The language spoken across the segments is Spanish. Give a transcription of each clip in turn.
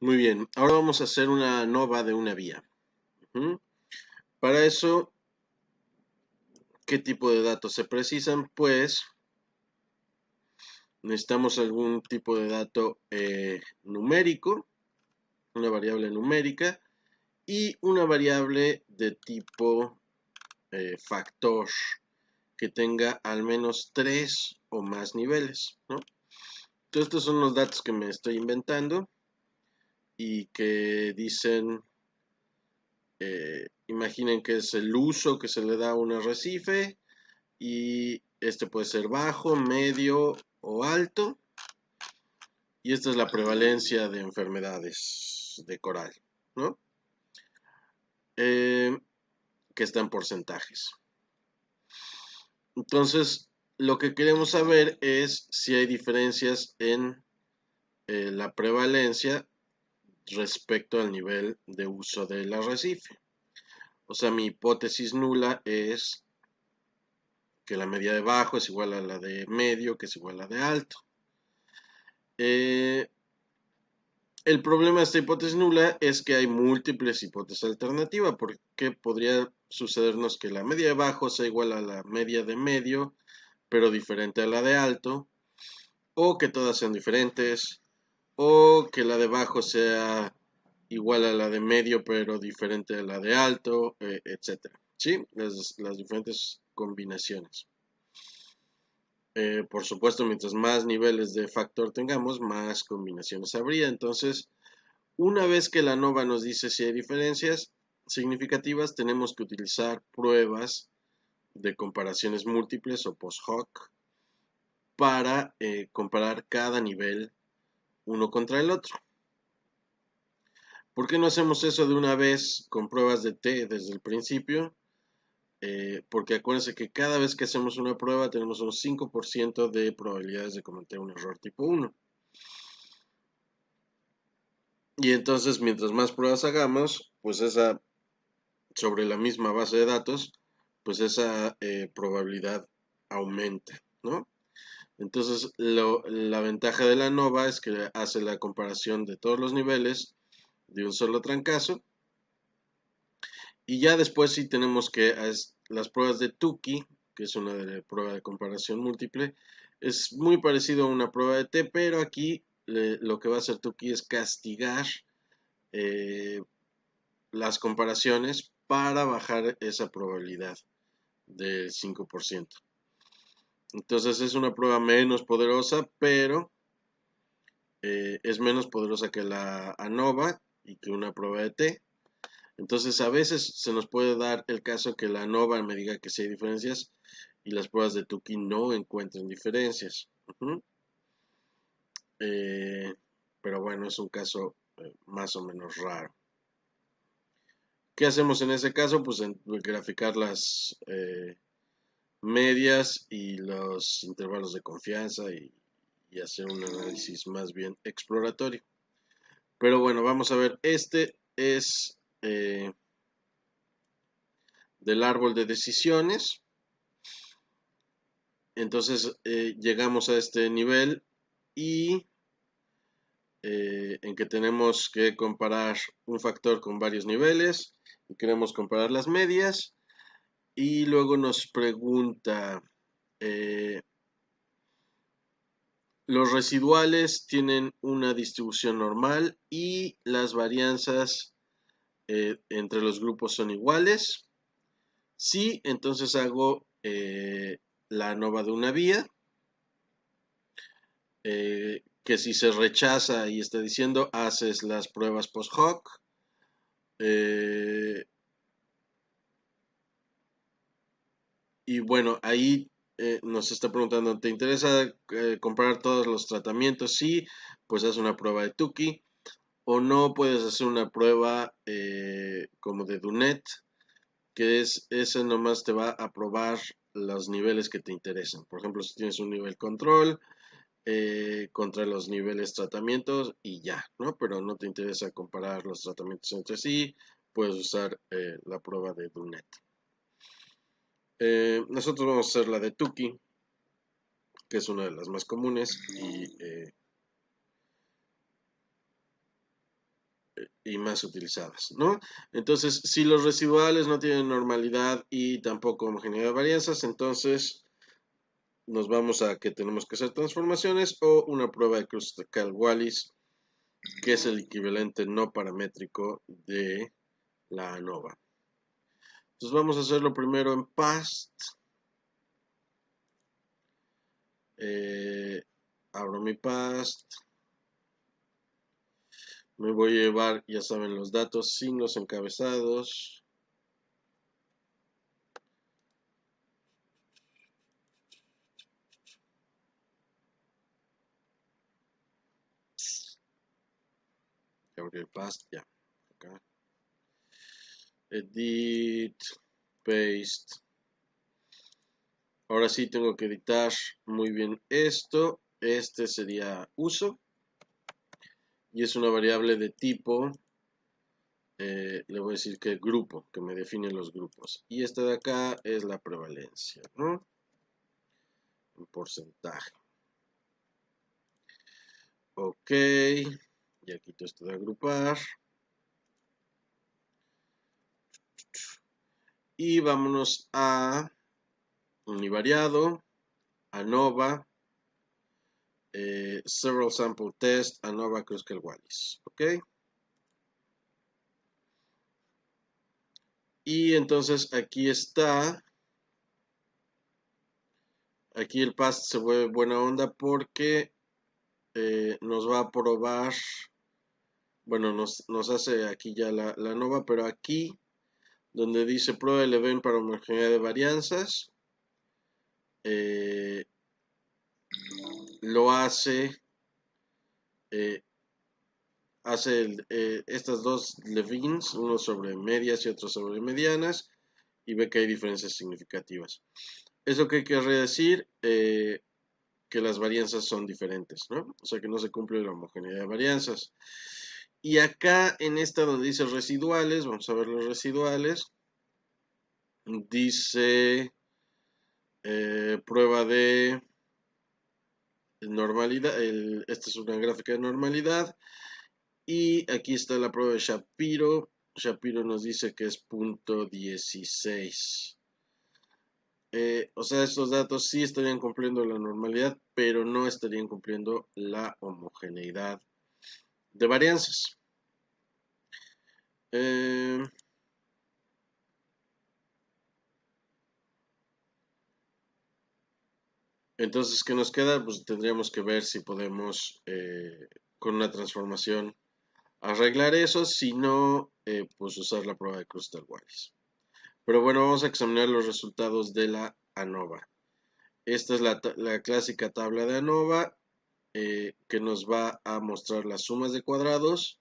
Muy bien, ahora vamos a hacer una nova de una vía. Ujú. Para eso, ¿qué tipo de datos se precisan? Pues necesitamos algún tipo de dato numérico, una variable numérica y una variable de tipo factor que tenga al menos 3 o más niveles, ¿no? Entonces, estos son los datos que me estoy inventando y que dicen, imaginen que es el uso que se le da a un arrecife y este puede ser bajo, medio o alto. Y esta es la prevalencia de enfermedades de coral, ¿no? Eh, que está en porcentajes. Entonces, lo que queremos saber es si hay diferencias en la prevalencia respecto al nivel de uso del arrecife. O sea, mi hipótesis nula es que la media de bajo es igual a la de medio, que es igual a la de alto. El problema de esta hipótesis nula es que hay múltiples hipótesis alternativas, porque podría sucedernos que la media de bajo sea igual a la media de medio, pero diferente a la de alto, o que todas sean diferentes, o que la de bajo sea igual a la de medio, pero diferente a la de alto, etcétera. ¿Sí? Las diferentes combinaciones. Por supuesto, mientras más niveles de factor tengamos, más combinaciones habría. Entonces, una vez que la nova nos dice si hay diferencias significativas, tenemos que utilizar pruebas de comparaciones múltiples o post-hoc para comparar cada nivel uno contra el otro. ¿Por qué no hacemos eso de una vez con pruebas de T desde el principio? Porque acuérdense que cada vez que hacemos una prueba tenemos un 5% de probabilidades de cometer un error tipo 1. Y entonces, mientras más pruebas hagamos, pues esa, sobre la misma base de datos, pues esa probabilidad aumenta, ¿no? Entonces, la ventaja de la nova es que hace la comparación de todos los niveles de un solo trancazo. Y ya después sí tenemos que las pruebas de Tukey, que es una prueba de comparación múltiple, es muy parecido a una prueba de T, pero aquí lo que va a hacer Tukey es castigar eh, las comparaciones para bajar esa probabilidad del 5%. Entonces es una prueba menos poderosa, pero es menos poderosa que la ANOVA y que una prueba de T. Entonces a veces se nos puede dar el caso que la ANOVA me diga que sí hay diferencias y las pruebas de Tukey no encuentren diferencias. Eh, pero bueno, es un caso más o menos raro. ¿Qué hacemos en ese caso? Pues graficar las medias y los intervalos de confianza y hacer un análisis más bien exploratorio. Pero bueno, vamos a ver, este es del árbol de decisiones. Entonces llegamos a este nivel y en que tenemos que comparar un factor con varios niveles y queremos comparar las medias y luego nos pregunta, eh, los residuales tienen una distribución normal y las varianzas entre los grupos son iguales. Sí, entonces hago la ANOVA de una vía, que si se rechaza y está diciendo, haces las pruebas post hoc. Y bueno, ahí nos está preguntando, ¿te interesa comparar todos los tratamientos? Sí, pues haz una prueba de Tukey. O no puedes hacer una prueba como de Dunet, que es ese nomás te va a probar los niveles que te interesan. Por ejemplo, si tienes un nivel control contra los niveles tratamientos y ya, ¿no? Pero no te interesa comparar los tratamientos entre sí, puedes usar la prueba de Dunet. Nosotros vamos a hacer la de Tukey, que es una de las más comunes y y más utilizadas, ¿no? Entonces, si los residuales no tienen normalidad y tampoco homogeneidad de varianzas, entonces nos vamos a que tenemos que hacer transformaciones o una prueba de Kruskal-Wallis, que es el equivalente no paramétrico de la ANOVA. Entonces vamos a hacerlo primero en PAST. Abro mi PAST. Me voy a llevar, ya saben, los datos sin los encabezados. Abrir el PAST, ya. Acá. Edit, paste. Ahora sí tengo que editar muy bien esto. Este sería uso. Y es una variable de tipo, le voy a decir que grupo, que me define los grupos. Y esta de acá es la prevalencia, ¿no? En porcentaje. Ok. Ya quito esto de agrupar. Y vámonos a univariado, ANOVA, several sample test, ANOVA Kruskal-Wallis. Ok. Y entonces aquí está. Aquí el PAST se vuelve buena onda porque nos va a probar. Bueno, nos hace aquí ya la ANOVA, pero aquí donde dice prueba el event para homogeneidad de varianzas, lo hace, estas dos Levins, uno sobre medias y otro sobre medianas, y ve que hay diferencias significativas. ¿Eso qué quiere decir? Que las varianzas son diferentes, ¿no? O sea que no se cumple la homogeneidad de varianzas. Y acá en esta donde dice residuales, vamos a ver los residuales, dice prueba de normalidad, esta es una gráfica de normalidad, y aquí está la prueba de Shapiro. Shapiro nos dice que es .16. O sea, estos datos sí estarían cumpliendo la normalidad, pero no estarían cumpliendo la homogeneidad de varianzas. Entonces, ¿qué nos queda? Pues tendríamos que ver si podemos, con una transformación, arreglar eso. Si no, pues usar la prueba de Kruskal-Wallis. Pero bueno, vamos a examinar los resultados de la ANOVA. Esta es la clásica tabla de ANOVA, que nos va a mostrar las sumas de cuadrados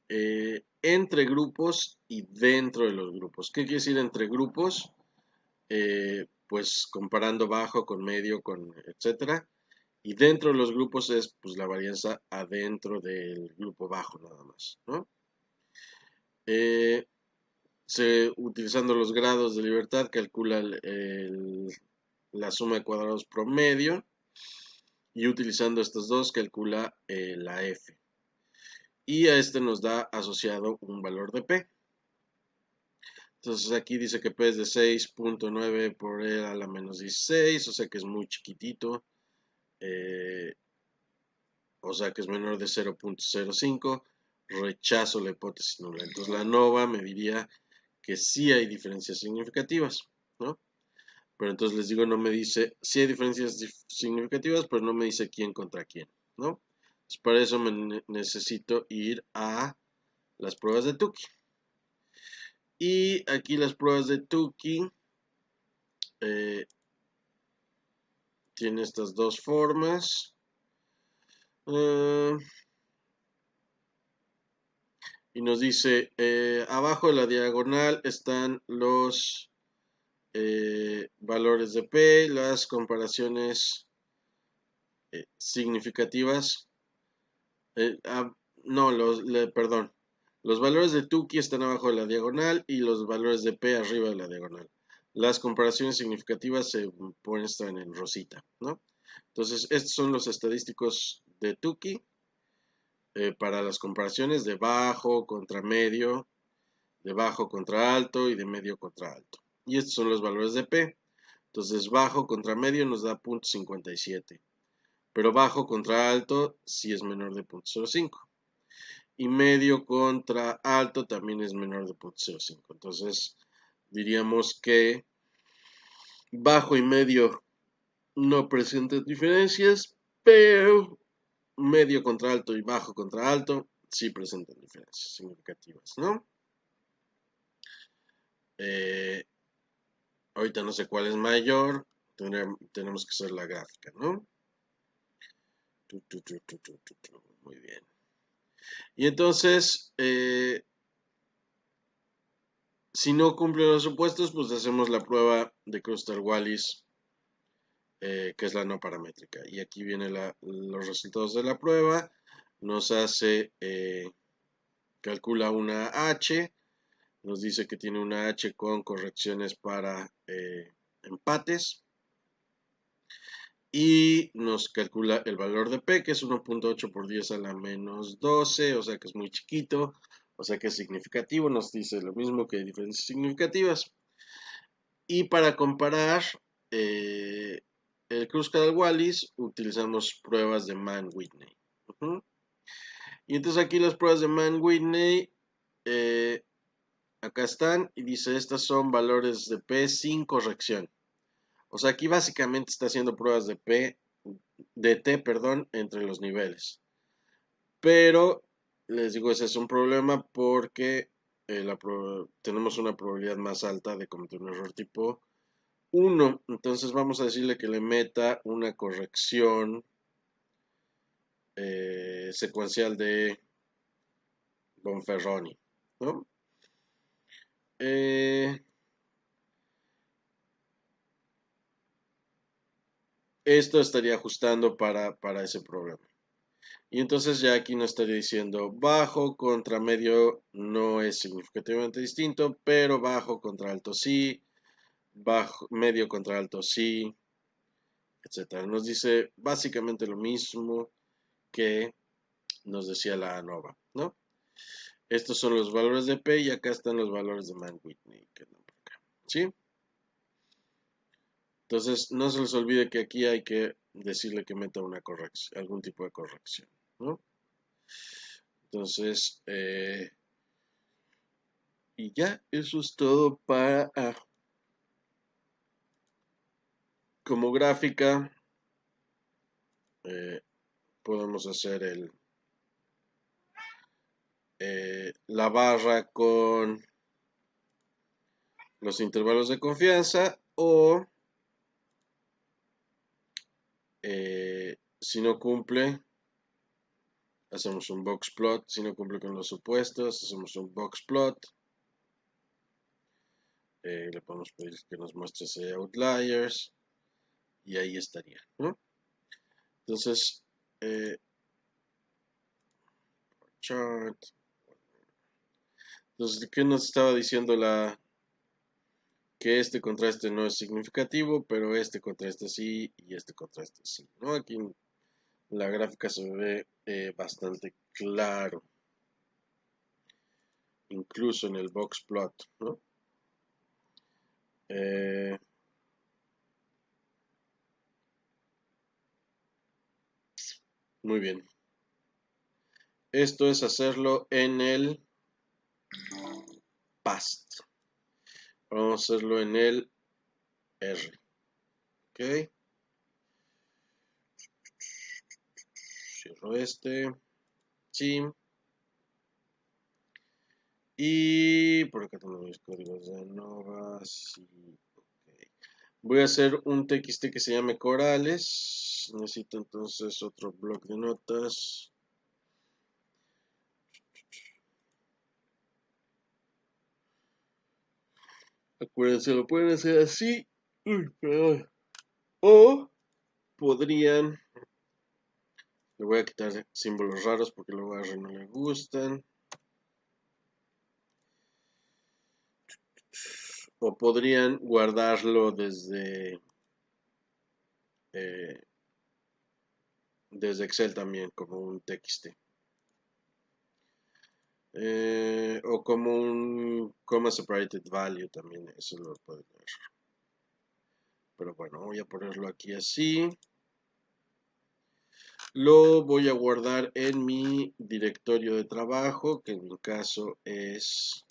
entre grupos y dentro de los grupos. ¿Qué quiere decir entre grupos? Pues comparando bajo con medio, con etcétera. Y dentro de los grupos es pues la varianza adentro del grupo bajo nada más, ¿no? Utilizando los grados de libertad calcula la suma de cuadrados promedio y utilizando estos dos calcula la F. Y a este nos da asociado un valor de P. Entonces aquí dice que P es de 6.9 por E a la menos 16, o sea que es muy chiquitito. O sea que es menor de 0.05, rechazo la hipótesis nula. Entonces la ANOVA me diría que sí hay diferencias significativas, ¿no? Pero entonces les digo, no me dice, sí hay diferencias significativas, pero no me dice quién contra quién, ¿no? Entonces para eso necesito ir a las pruebas de Tukey. Y aquí las pruebas de Tukey tiene estas dos formas. Y nos dice, abajo de la diagonal están los valores de P, las comparaciones significativas. No, perdón. Los valores de Tukey están abajo de la diagonal y los valores de P arriba de la diagonal. Las comparaciones significativas se muestran en rosita, ¿no? Entonces, estos son los estadísticos de Tukey. para las comparaciones de bajo contra medio, de bajo contra alto y de medio contra alto. Y estos son los valores de P. Entonces bajo contra medio nos da 0.57. Pero bajo contra alto sí es menor de 0.05. Y medio contra alto también es menor de 0.05. Entonces diríamos que bajo y medio no presentan diferencias, pero medio contra alto y bajo contra alto sí presentan diferencias significativas, ¿no? Ahorita no sé cuál es mayor, tenemos que hacer la gráfica, ¿no? Muy bien. Y entonces, si no cumplen los supuestos, pues hacemos la prueba de Kruskal-Wallis, que es la no paramétrica. Y aquí vienen los resultados de la prueba. Nos hace, calcula una H, nos dice que tiene una H con correcciones para empates. Y nos calcula el valor de P, que es 1.8 por 10 a la menos 12, o sea que es muy chiquito, o sea que es significativo, nos dice lo mismo que diferencias significativas. Y para comparar el Kruskal-Wallis utilizamos pruebas de Mann-Whitney. Y entonces aquí las pruebas de Mann-Whitney, acá están, y dice estas son valores de P sin corrección. O sea, aquí básicamente está haciendo pruebas de T, entre los niveles. Pero les digo, ese es un problema porque tenemos una probabilidad más alta de cometer un error tipo 1. Entonces vamos a decirle que le meta una corrección secuencial de Bonferroni, ¿no? Esto estaría ajustando para ese problema. Y entonces ya aquí nos estaría diciendo bajo contra medio no es significativamente distinto, pero bajo contra alto sí, bajo, medio contra alto sí, etc. Nos dice básicamente lo mismo que nos decía la ANOVA, ¿no? Estos son los valores de P y acá están los valores de Mann-Whitney, ¿sí? Entonces no se les olvide que aquí hay que decirle que meta una corrección, algún tipo de corrección, ¿no? Entonces, y ya, eso es todo para como gráfica. Podemos hacer la barra con los intervalos de confianza o si no cumple, hacemos un box plot. Si no cumple con los supuestos, hacemos un box plot. Le podemos pedir que nos muestre ese outliers y ahí estaría, ¿no? Entonces, chart. Entonces, ¿qué nos estaba diciendo que este contraste no es significativo, pero este contraste sí y este contraste sí, ¿no? Aquí en la gráfica se ve bastante claro, incluso en el box plot, ¿no? Muy bien. Esto es hacerlo en el past. Vamos a hacerlo en el R. Ok. Cierro este. Sí. Y por acá tengo mis códigos de ANOVA. Sí. Okay. Voy a hacer un TXT que se llame Corales. Necesito entonces otro bloc de notas. Acuérdense, lo pueden hacer así. Uy, perdón. O podrían. Le voy a quitar símbolos raros porque luego a R no le gustan. O podrían guardarlo desde Excel también como un TXT. O como un comma separated value también, eso lo puede ver. Pero bueno, voy a ponerlo aquí así. Lo voy a guardar en mi directorio de trabajo, que en mi caso es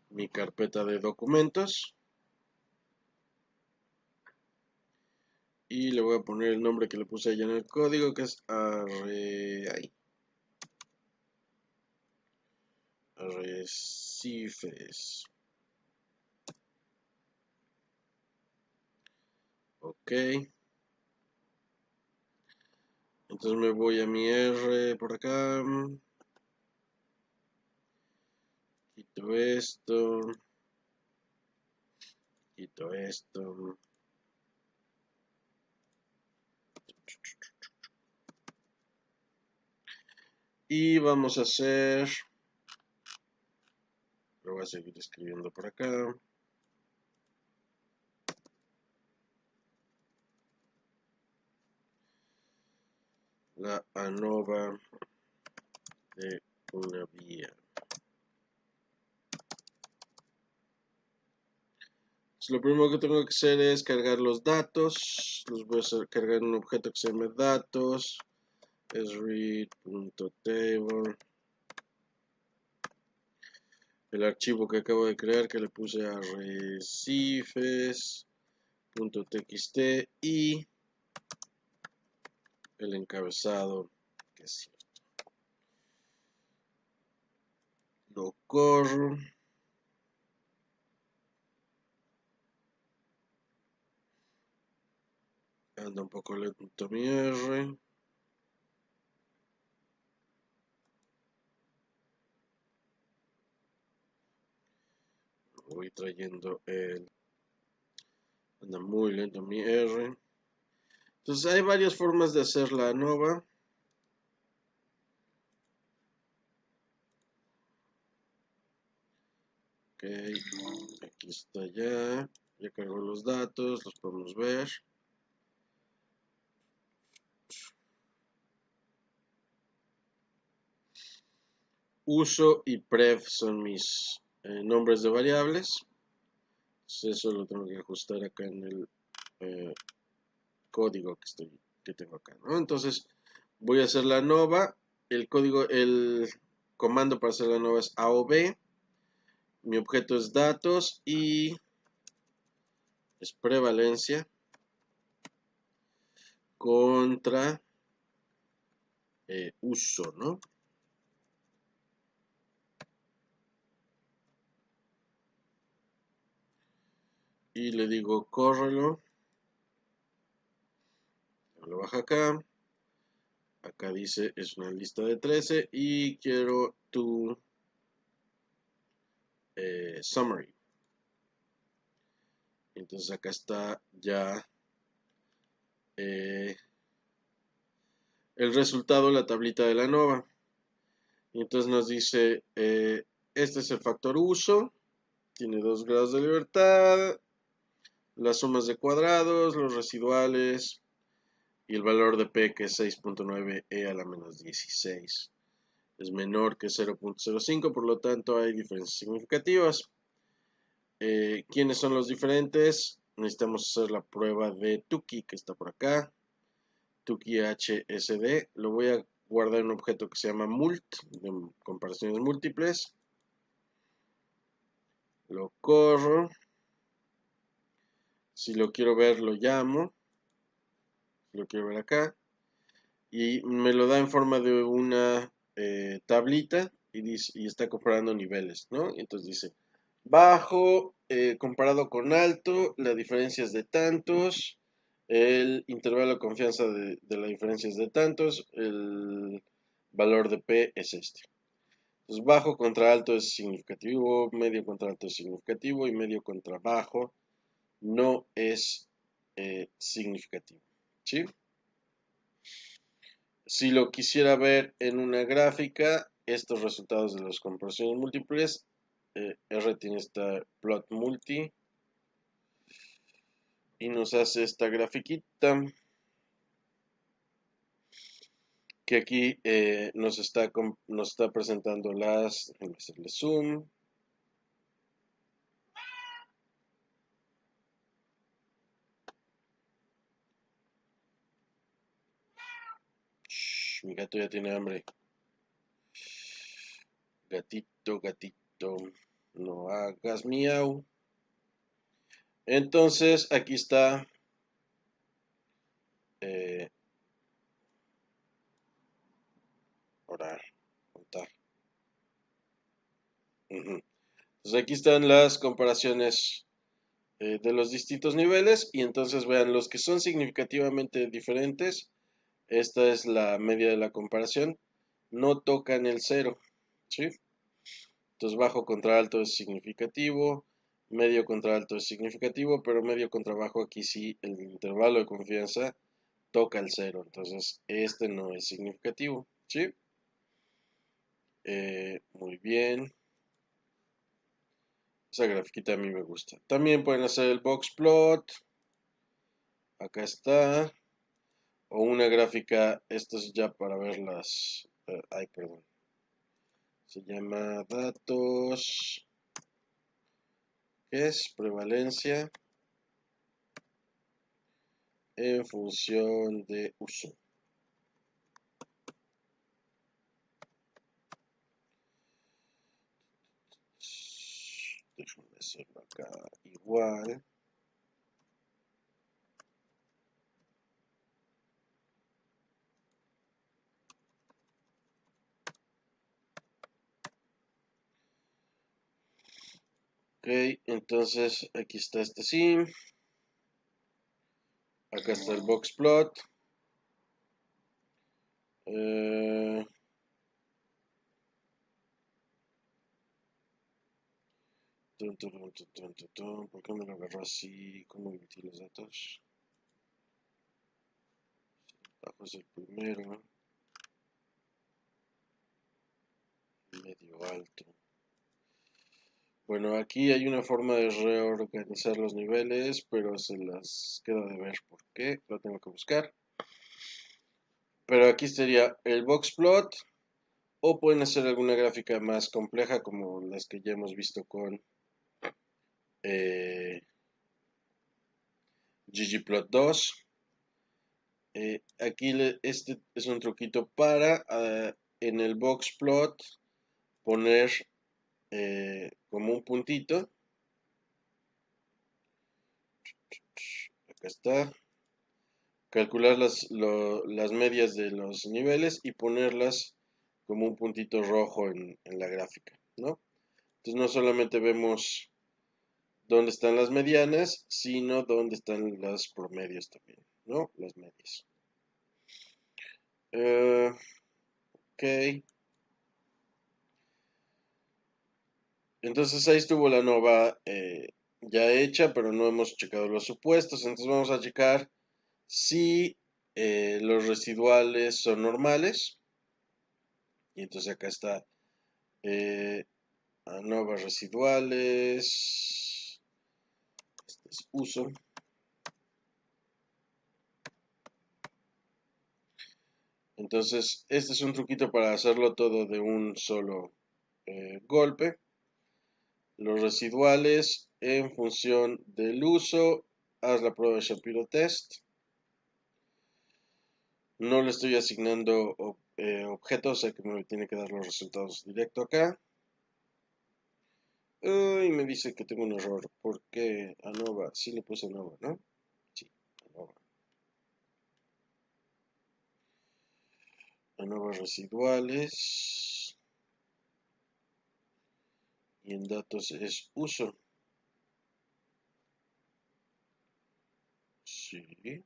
mi carpeta de documentos. Y le voy a poner el nombre que le puse allá en el código, que es arrecifes. Ok. Entonces me voy a mi R por acá. Quito esto. Quito esto. Y vamos a hacer. Lo voy a seguir escribiendo por acá. La ANOVA de una vía. Lo primero que tengo que hacer es cargar los datos. Los voy a cargar en un objeto que se llame datos. Es read.table. El archivo que acabo de crear, que le puse a arrecifes.txt y el encabezado, que es cierto. Lo corro. Anda un poco lento mi R. Voy trayendo el. Anda muy lento mi R. Entonces hay varias formas de hacer la ANOVA. Ok, aquí está ya. Ya cargó los datos, los podemos ver. Uso y prev son mis nombres de variables. Entonces eso lo tengo que ajustar acá en el código que tengo acá, ¿no? Entonces voy a hacer la nova. El comando para hacer la nova es AOV. Mi objeto es datos y es prevalencia contra uso, ¿no? Y le digo córrelo. Lo baja acá. Acá dice es una lista de 13 y quiero tu summary. Entonces acá está ya el resultado, la tablita de la nova. Y entonces nos dice, este es el factor uso, tiene 2 grados de libertad, las sumas de cuadrados, los residuales y el valor de P, que es 6.9 e a la menos 16. Es menor que 0.05, por lo tanto hay diferencias significativas. ¿Quiénes son los diferentes? Necesitamos hacer la prueba de Tukey, que está por acá. Tukey HSD. Lo voy a guardar en un objeto que se llama mult, de comparaciones múltiples. Lo corro. Si lo quiero ver, lo llamo. Lo quiero ver acá. Y me lo da en forma de una tablita y está comparando niveles, ¿no? Entonces dice, bajo comparado con alto, la diferencia es de tantos, el intervalo de confianza de la diferencia es de tantos, el valor de P es este. Entonces bajo contra alto es significativo, medio contra alto es significativo y medio contra bajo no es significativo, ¿sí? Si lo quisiera ver en una gráfica, estos resultados de las comparaciones múltiples, R tiene esta plot multi y nos hace esta grafiquita. que aquí nos está presentando déjenme hacerle zoom. Shh, mi gato ya tiene hambre. Gatito, gatito, no hagas miau. Entonces, aquí está. Ahora, contar. Entonces, aquí están las comparaciones de los distintos niveles. Y entonces vean los que son significativamente diferentes. Esta es la media de la comparación. No tocan el cero. ¿Sí? Entonces, bajo contra alto es significativo. Medio contra alto es significativo, pero medio contra bajo aquí sí el intervalo de confianza toca el cero. Entonces, este no es significativo. ¿Sí? Muy bien. Esa grafiquita a mí me gusta. También pueden hacer el box plot. Acá está. O una gráfica. Esto es ya para ver las. Ay, perdón. Se llama datos. ¿Qué es? Prevalencia en función de uso. Déjame hacerlo acá igual. Ok, entonces aquí está este sim. Acá está el box plot. ¿Por qué me lo agarró así? ¿Cómo metí los datos? Bajo es el primero. Medio alto. Bueno, aquí hay una forma de reorganizar los niveles, pero se las queda de ver por qué. Lo tengo que buscar. Pero aquí sería el box plot. O pueden hacer alguna gráfica más compleja como las que ya hemos visto con eh, ggplot2. Aquí este es un truquito para en el box plot poner como un puntito. Acá está. Calcular las medias de los niveles y ponerlas como un puntito rojo en la gráfica, ¿no? Entonces no solamente vemos dónde están las medianas, sino dónde están las promedios también, ¿no? Las medias. Ok. Entonces ahí estuvo la nova ya hecha, pero no hemos checado los supuestos. Entonces vamos a checar si los residuales son normales. Y entonces acá está ANOVA residuales. Este es uso. Entonces, este es un truquito para hacerlo todo de un solo golpe. Los residuales en función del uso. Haz la prueba de Shapiro Test. No le estoy asignando objetos, o sea que me tiene que dar los resultados directo acá. Y me dice que tengo un error. ¿Por qué ANOVA? Sí le puse ANOVA, ¿no? Sí, ANOVA. ANOVA residuales. Y en datos es uso. Sí.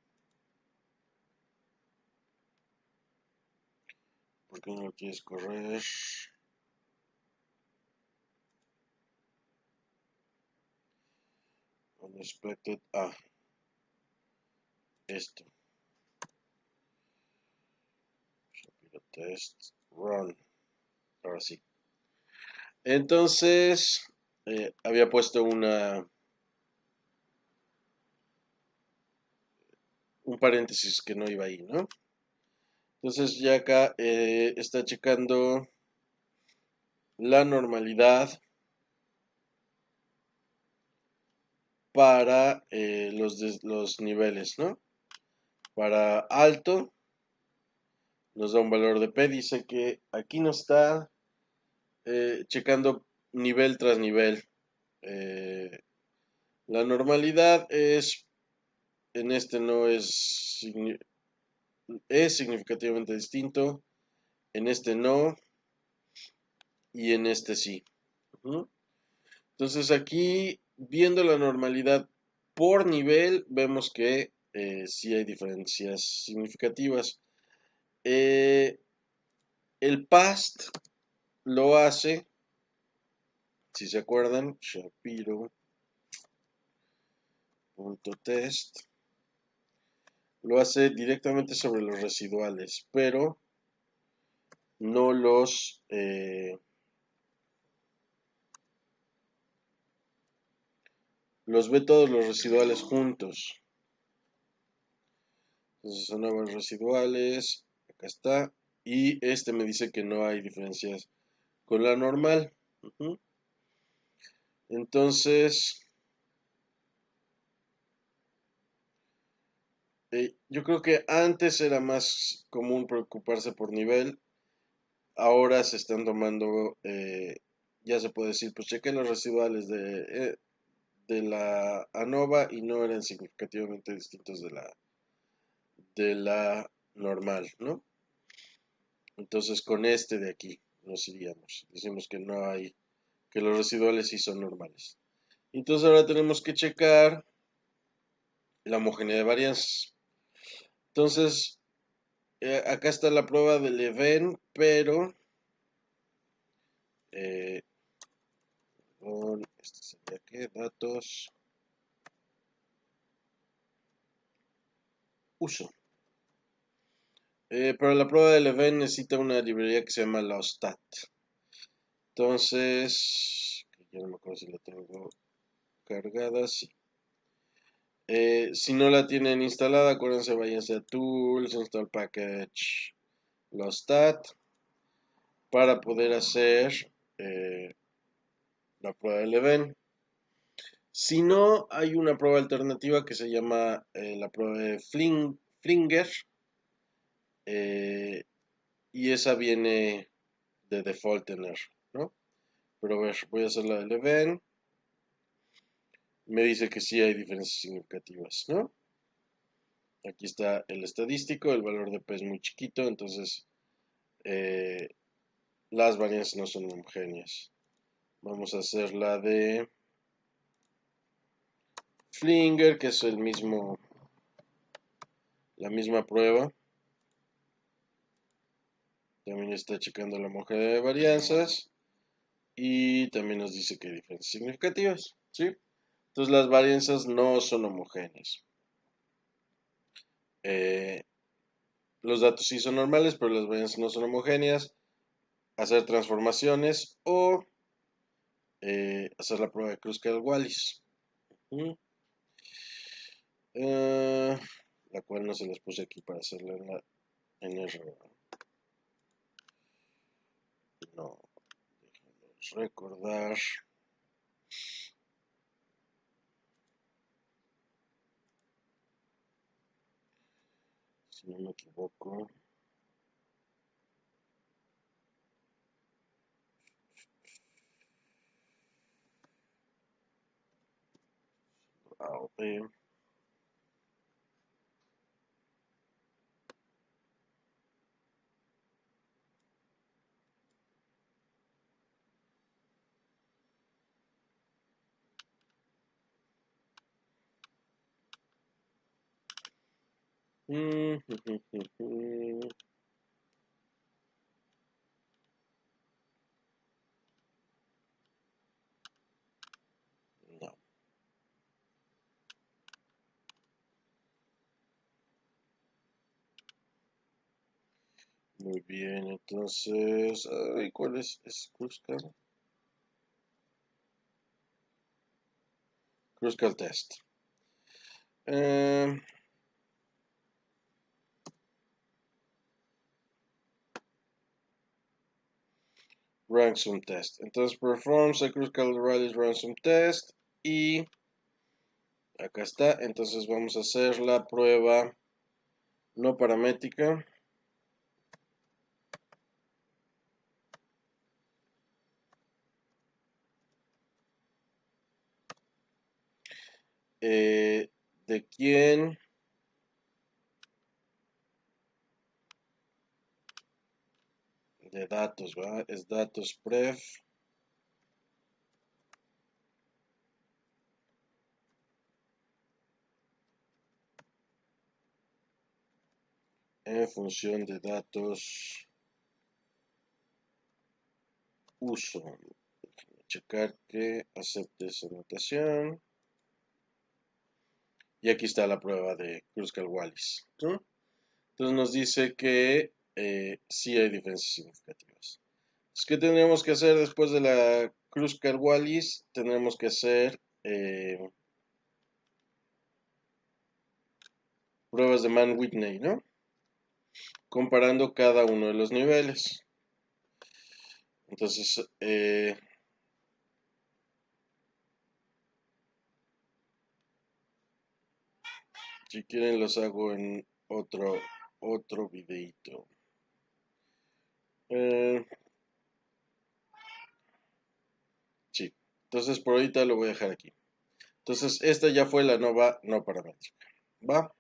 ¿Por qué no lo quieres correr? Unexpected. Esto. Shapiro Test. Run. Ahora sí. Entonces, había puesto un paréntesis que no iba ahí, ¿no? Entonces ya acá está checando la normalidad para los niveles, ¿no? Para alto nos da un valor de P. Dice que aquí nos está checando nivel tras nivel. Eh, la normalidad en este no es significativamente distinto, en este no y en este sí. Ujú. Entonces aquí, viendo la normalidad por nivel, vemos que sí hay diferencias significativas. Eh, el past lo hace, si se acuerdan, Shapiro.test, lo hace directamente sobre los residuales, pero no los ve todos los residuales juntos. Entonces son aguas residuales, acá está, y este me dice que no hay diferencias con la normal. Ujú. Entonces, yo creo que antes era más común preocuparse por nivel, ahora se están tomando, ya se puede decir, pues chequé los residuales de la ANOVA y no eran significativamente distintos de la normal, ¿no? Entonces con este de aquí nos iríamos. Decimos que no hay, que los residuales sí son normales. Entonces ahora tenemos que checar la homogeneidad de varianzas. Entonces, acá está la prueba del event, pero eh, este sería que datos uso. Para la prueba del event necesita una librería que se llama Lostat. Entonces, ya no me acuerdo si la tengo cargada, sí. Si no la tienen instalada, acuérdense, váyanse a Tools, Install Package, Lostat, para poder hacer eh, la prueba del event. Si no, hay una prueba alternativa que se llama la prueba de Flinger, eh, y esa viene de default tener, ¿no? Pero a ver, voy a hacer la del event. Me dice que sí hay diferencias significativas, ¿no? Aquí está el estadístico, el valor de P es muy chiquito, entonces eh, las varianzas no son homogéneas. Vamos a hacer la de Flinger, que es la misma prueba. También está checando la homogeneidad de varianzas y también nos dice que hay diferencias significativas, ¿sí? Entonces las varianzas no son homogéneas. Eh, los datos sí son normales, pero las varianzas no son homogéneas. Hacer transformaciones o hacer la prueba de Kruskal-Wallis. ¿Mm? La cual no se las puse aquí para hacerla en R. No, déjanos recordar. Si no me equivoco. AOP. No. Muy bien, entonces, ay, ¿cuál es? ¿Es Kruskal? Kruskal Test. ransom test. Entonces performs a cruzcalrallis ransom test y acá está. Entonces vamos a hacer la prueba no paramétrica. ¿De quién? De datos, ¿verdad? Es datos pref. En función de datos uso. Checar que acepte esa notación. Y aquí está la prueba de Kruskal-Wallis, ¿no? Entonces nos dice que sí hay diferencias significativas. Entonces, ¿qué tendríamos que hacer después de la Kruskal-Wallis? Tendremos que hacer pruebas de Mann-Whitney, ¿no? Comparando cada uno de los niveles. Entonces, si quieren los hago en otro videito. Sí, entonces por ahorita lo voy a dejar aquí. Entonces, esta ya fue la nova no paramétrica. ¿Va?